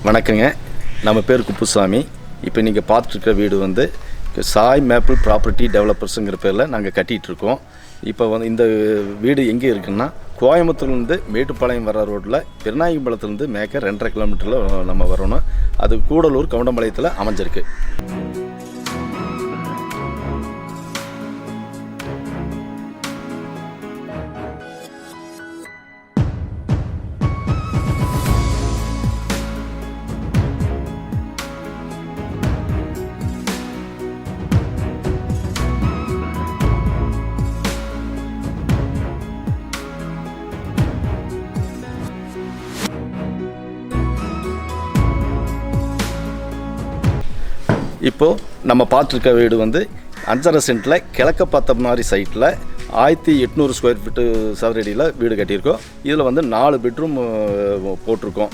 வணக்கங்க. நம்ம பேர் குப்புசாமி. இப்போ நீங்கள் பார்த்துட்ருக்க வீடு வந்து சாய் மேப்பிள் ப்ராப்பர்ட்டி டெவலப்பர்ஸுங்கிற பேரில் நாங்கள் கட்டிகிட்ருக்கோம். இப்போ வந்து இந்த வீடு எங்கே இருக்குன்னா, கோயம்புத்தூர்லேருந்து மேட்டுப்பாளையம் வர ரோட்டில் பெரியநாயக்கன்பாளையத்துலேருந்து மேற்க 2.5 கிலோமீட்டரில் நம்ம வரணும். அது கூடலூர் கவுண்டம்பாளையத்தில் அமைஞ்சிருக்கு. இப்போது நம்ம பார்த்துருக்க வீடு வந்து 5.5 சென்ட்டில் கிழக்க பார்த்த மாதிரி சைட்டில் 1800 ஸ்கொயர் ஃபீட்டு சதுரடியில் வீடு கட்டியிருக்கோம். இதில் வந்து 4 பெட்ரூம் போட்டிருக்கோம்.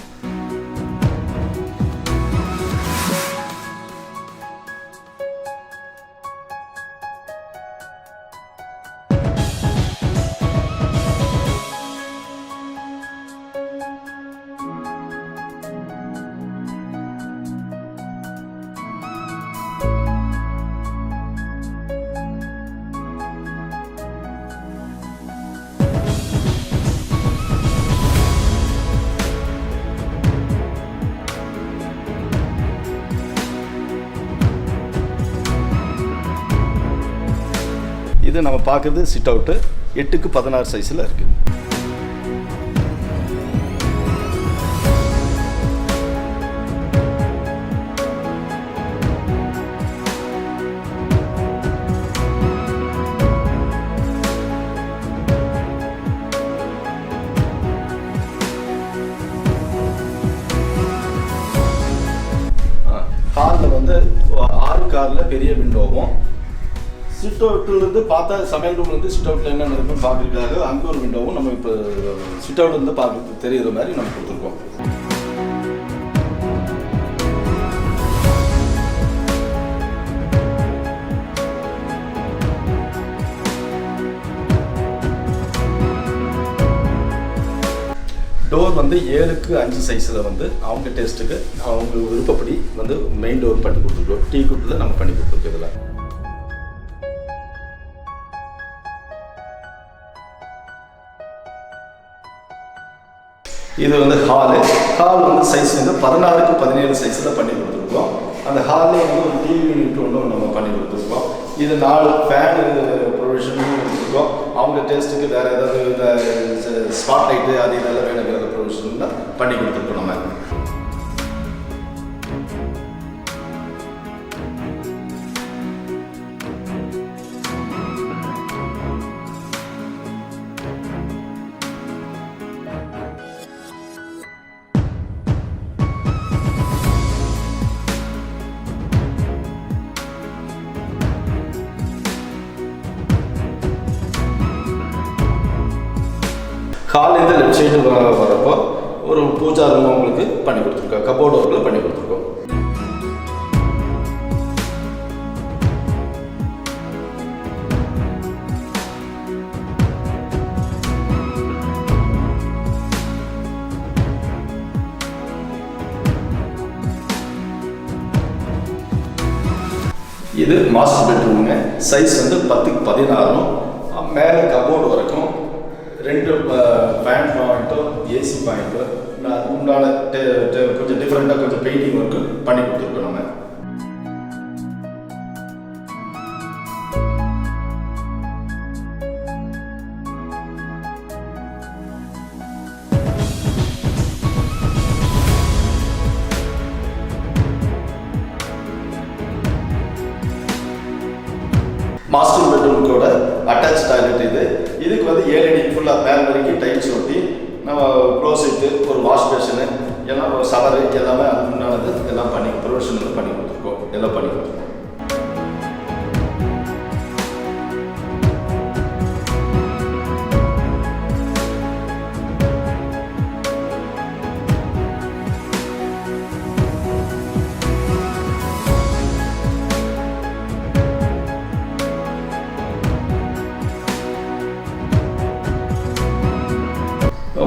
இது நம்ம பார்க்குறது சிட் அவுட்டு 8x16 சைஸில் இருக்குது. காரில் வந்து 6 காரில் பெரிய விண்டோவும், சிட் அவுட்லேருந்து பார்த்தா சமையல் ரூம்லேருந்து சிட் அவுட்டில் என்ன நடக்குன்னு பார்க்குறதுக்காக அங்கே ஒரு விண்டோவும் நம்ம இப்போ சிட் அவுட்லேருந்து பார்க்குறது தெரிகிற மாதிரி நம்ம கொடுத்துருக்கோம். டோர் வந்து 7x5 சைஸில் வந்து அவங்க டேஸ்ட்டுக்கு அவங்க விருப்பப்படி வந்து மெயின் டோர் பண்ணி கொடுத்துருக்கோம். டீ குட்டில் நம்ம பண்ணி கொடுத்துருக்கோம். இதில் இது வந்து ஹால் வந்து சைஸ் வந்து 16x17 சைஸில் பண்ணி கொடுத்துருக்கோம். அந்த ஹால்லேயே வந்து ஒரு டிவி யூனிட் ஒன்று நம்ம பண்ணி கொடுத்துருக்கோம். இது 4 ஃபேனு ப்ரொவிஷனும் கொடுத்துருக்கோம். அவங்க டேஸ்ட்டுக்கு வேறு ஏதாவது இந்த ஸ்பாட் லைட்டு அது இதெல்லாம் வேணுங்கிற ப்ரொவிஷன் தான் பண்ணி கொடுத்துருக்கோம். நம்ம ஹால்லேருந்து லெஃப்ட் சைடு வரப்போ ஒரு பூஜா ரூம் உங்களுக்கு பண்ணி கொடுத்துருக்கோம். கபோர்டு ஒர்க்கில் பண்ணி கொடுத்துருக்கோம். இது மாஸ்டர் பெட்ரூமுங்க. சைஸ் வந்து 10x16, மேலே கபோர்டு வரைக்கும் 2 ஃபேன் பாயிண்ட்டும் ஏசி பாயிண்ட்டும் உண்டான கொஞ்சம் டிஃப்ரெண்ட்டாக கொஞ்சம் பெயிண்டிங் ஒர்க்கு பண்ணி கொடுத்துருக்கோம். நம்ம மாஸ்டர் பெட்ரூமுக்கோட அட்டாச் டாய்லெட் இதுக்கு வந்து 7 அடி ஃபுல்லாக மேல் வரைக்கும் டைல்ஸ் ஒட்டி நம்ம க்ளோசெட்டு ஒரு வாஷ் பேஷனு எல்லாம் ஒரு சவரு எல்லாமே அது உண்டானது எல்லாம் பண்ணி ப்ரொவிஷனில் பண்ணி கொடுத்துருக்கோம். எல்லாம் பண்ணி கொடுத்துருக்கோம்.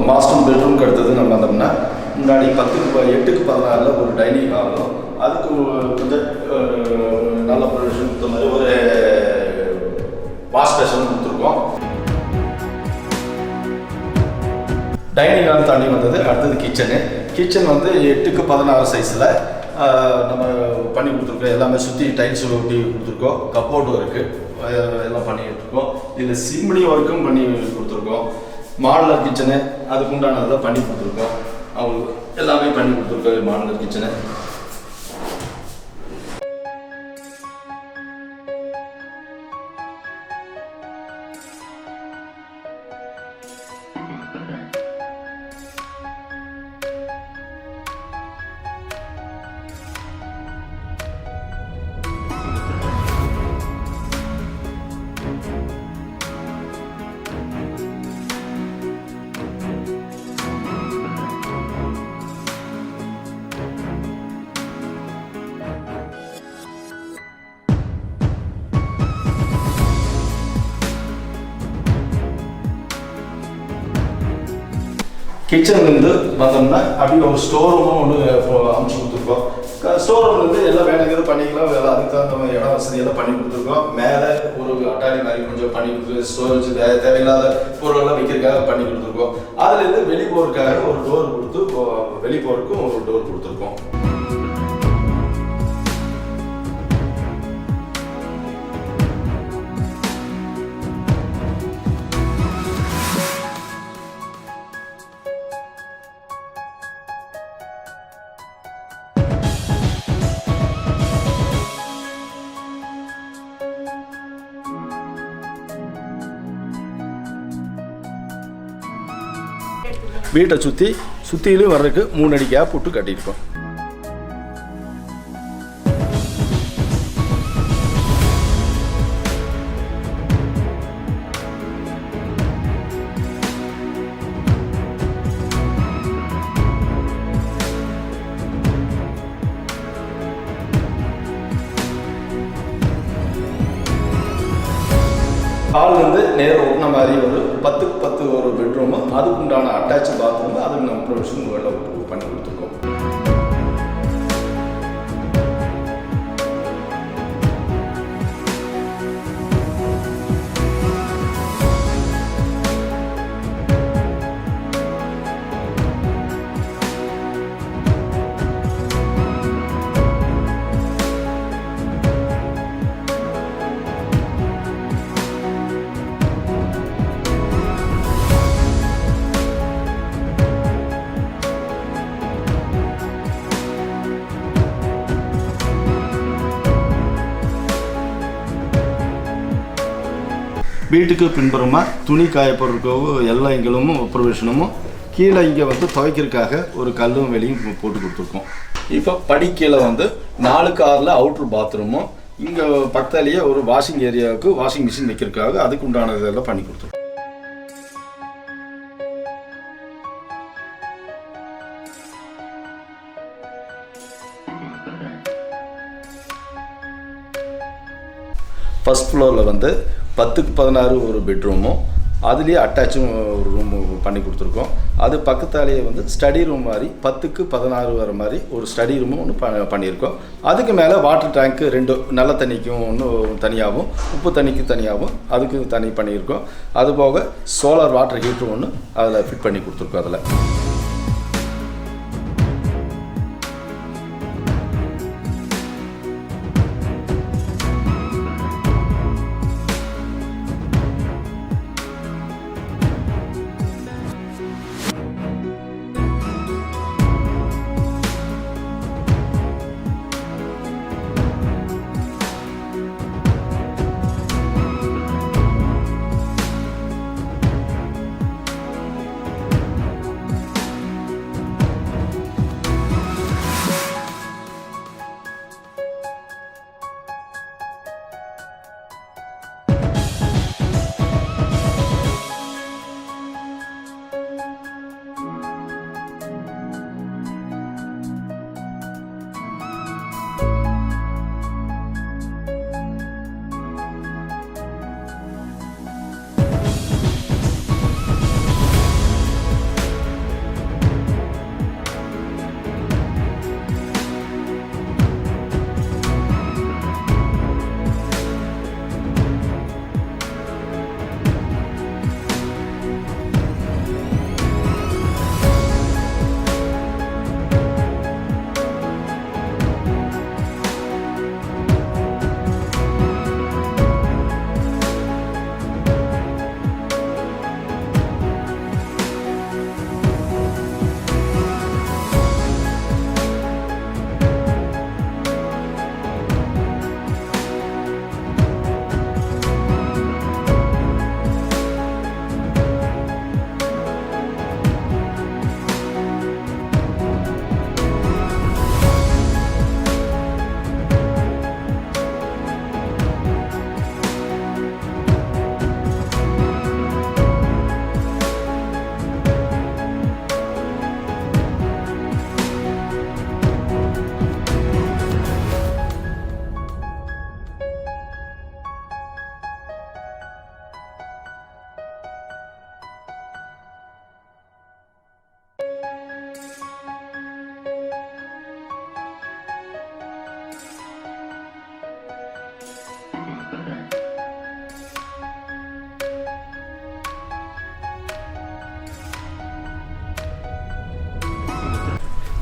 மாஸ்டர் பெட்ரூம்க்கு அடுத்தது நம்ம வந்தோம்னா முன்னாடி 8க்கு 16 ஒரு டைனிங் ஹாலும் அதுக்கு கொஞ்சம் நல்ல ப்ரொவிஷன் கொடுத்த மாதிரி ஒரு வாஷ் பேஷன் கொடுத்துருக்கோம். டைனிங் ஹால் தாண்டி வந்தது அடுத்தது கிச்சன் வந்து 8க்கு 16 சைஸில் நம்ம பண்ணி கொடுத்துருக்கோம். எல்லாமே சுற்றி டைல்ஸ் ஒட்டி கொடுத்துருக்கோம். கப்போர்டும் இருக்குது, எல்லாம் பண்ணிகிட்ருக்கோம். இதில் சிம்னி ஒர்க்கும் பண்ணி கொடுத்துருக்கோம். மாடலர் கிச்சனு அதுக்கு உண்டானதெல்லாம் பண்ணி கொடுத்துருக்கோம். அவங்களுக்கு எல்லாமே பண்ணி கொடுத்துருக்கோம் மாடலர் கிச்சனை. கிச்சன்லேருந்து வந்தோம்னா அப்படியே ஒரு ஸ்டோர் ரூமும் ஒன்று அமைச்சு கொடுத்துருக்கோம். ஸ்டோர் ரூம்லேருந்து எல்லாம் வேணுங்கிறது பண்ணிக்கலாம். எல்லாம் அதுக்கு தகுந்த இடம் வசதியெல்லாம் பண்ணி கொடுத்துருக்கோம். மேலே ஒரு அட்டாளி மாதிரி கொஞ்சம் பண்ணி கொடுத்துருக்கோம். ஸ்டோரேஜ் தேவையில்லாத பொருளெல்லாம் வைக்கிறதுக்காக பண்ணி கொடுத்துருக்கோம். அதுலேருந்து வெளி போகிறதுக்காக ஒரு டோர் கொடுத்து வெளி போகிறதுக்கும் ஒரு டோர் கொடுத்துருக்கோம். வீட்டை சுற்றிலும் வர்றதுக்கு 3 அடி கேப் விட்டு கட்டியிருக்கோம். ஹால்லேருந்து நேரம் ஒட்டின மாதிரி ஒரு 10க்கு 10 ஒரு பெட்ரூமு, அதுக்கு உண்டான அட்டாச் பாத்ரூமு, அதுக்கு நம்ம ப்ரொவிஷன் பண்ணி கொடுத்துருக்கோம். வீட்டுக்கு பின்புறமாக துணி காயப்படுறக்கோ எல்லா எங்களும் ப்ரொவிஷனும் கீழே இங்கே வந்து துவைக்கிறதுக்காக ஒரு கல்லும் வெளியும் போட்டு கொடுத்துருக்கோம். இப்போ படிக்கீழே வந்து 4க்கு 6 அவுட்ரு பாத்ரூமும், இங்கே பக்கத்துலேயே ஒரு வாஷிங் ஏரியாவுக்கு வாஷிங் மிஷின் வைக்கிறதுக்காக அதுக்கு உண்டானதெல்லாம் பண்ணி கொடுத்துருக்கோம். ஃபஸ்ட் ஃப்ளோரில் வந்து 10க்கு 16 ஒரு பெட்ரூமும், அதுலேயே அட்டாச்சும் ஒரு ரூம் பண்ணி கொடுத்துருக்கோம். அது பக்கத்தாலேயே வந்து ஸ்டடி ரூம் மாதிரி 10க்கு 16 வர மாதிரி ஒரு ஸ்டடி ரூமும் ஒன்று பண்ணியிருக்கோம். அதுக்கு மேலே வாட்டர் டேங்க்கு 2, நல்ல தண்ணிக்கும் ஒன்று தனியாகவும் உப்பு தண்ணிக்கு தனியாகவும் அதுக்கு தனி பண்ணியிருக்கோம். அதுபோக சோலார் வாட்டர் ஹீட்ரு ஒன்று அதில் ஃபிட் பண்ணி கொடுத்துருக்கோம். அதில்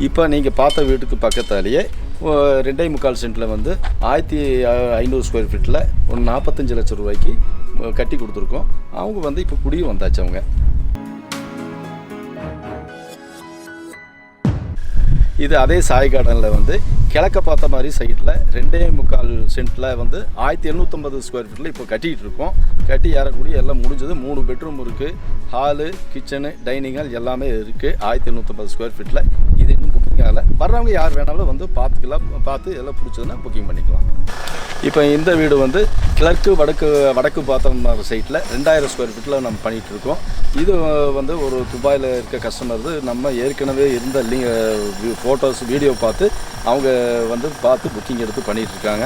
இப்போ நீங்கள் பார்த்த வீட்டுக்கு பக்கத்தாலேயே 2.25 சென்ட்டில் வந்து 1500 ஸ்கொயர் ஃபீட்டில் ஒரு 45 லட்சம் ரூபாய்க்கு கட்டி கொடுத்துருக்கோம். அவங்க வந்து இப்போ குடியும் வந்தாச்சு. அவங்க இது அதே சாய் கார்டனில் வந்து கிழக்க பார்த்த மாதிரி சைட்டில் 2.25 சென்ட்டில் வந்து 1750 ஸ்கொயர் ஃபீட்டில் இப்போ கட்டிகிட்டு இருக்கோம். கட்டி ஏறக்கூடிய எல்லாம் முடிஞ்சது. 3 பெட்ரூம் இருக்குது, ஹாலு, கிச்சனு, டைனிங் ஹால் எல்லாமே இருக்குது 1750 ஸ்கொயர் ஃபீட்டில். இது இன்னும் புக்கிங் ஆகலை. வர்றவங்க யார் வேணாலும் வந்து பார்த்துக்கலாம், பார்த்து எல்லாம் பிடிச்சதுன்னா புக்கிங் பண்ணிக்கலாம். இப்போ இந்த வீடு வந்து கிழக்கு வடக்கு பார்த்த சைட்டில் 2000 ஸ்கொயர் ஃபீட்டில் நம்ம பண்ணிகிட்டு இருக்கோம். இது வந்து ஒரு துபாயில் இருக்க கஸ்டமர் நம்ம ஏற்கனவே இருந்த ஃபோட்டோஸ் வீடியோ பார்த்து அவங்க வந்து பார்த்து புக்கிங் எடுத்து பண்ணிகிட்டு இருக்காங்க.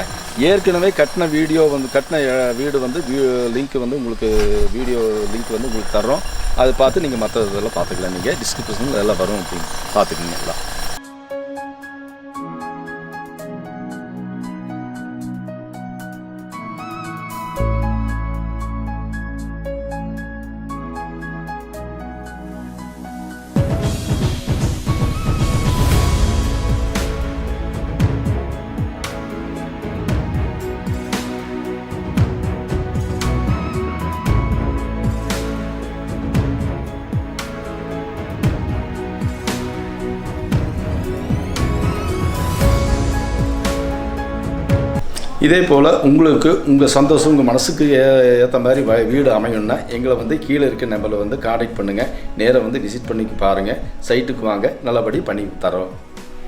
ஏற்கனவே கட்டின வீடு வந்து லிங்க் வந்து உங்களுக்கு வீடியோ லிங்க் வந்து உங்களுக்கு தர்றோம். அதை பார்த்து நீங்கள் மற்ற இதெல்லாம் பார்த்துக்கலாம். நீங்கள் டிஸ்கிரிப்ஷனில் எல்லாம் வரும் அப்படின்னு பார்த்துக்கோங்க எல்லாம். இதே போல் உங்களுக்கு உங்கள் சந்தோஷம் உங்கள் மனசுக்கு ஏற்ற மாதிரி வீடு அமையணும்னா எங்களை வந்து கீழே இருக்க நம்பரில் வந்து கான்டாக்ட் பண்ணுங்கள். நேராக வந்து விசிட் பண்ணி பாருங்கள். சைட்டுக்கு வாங்க, நல்லபடி பண்ணி தரோம்.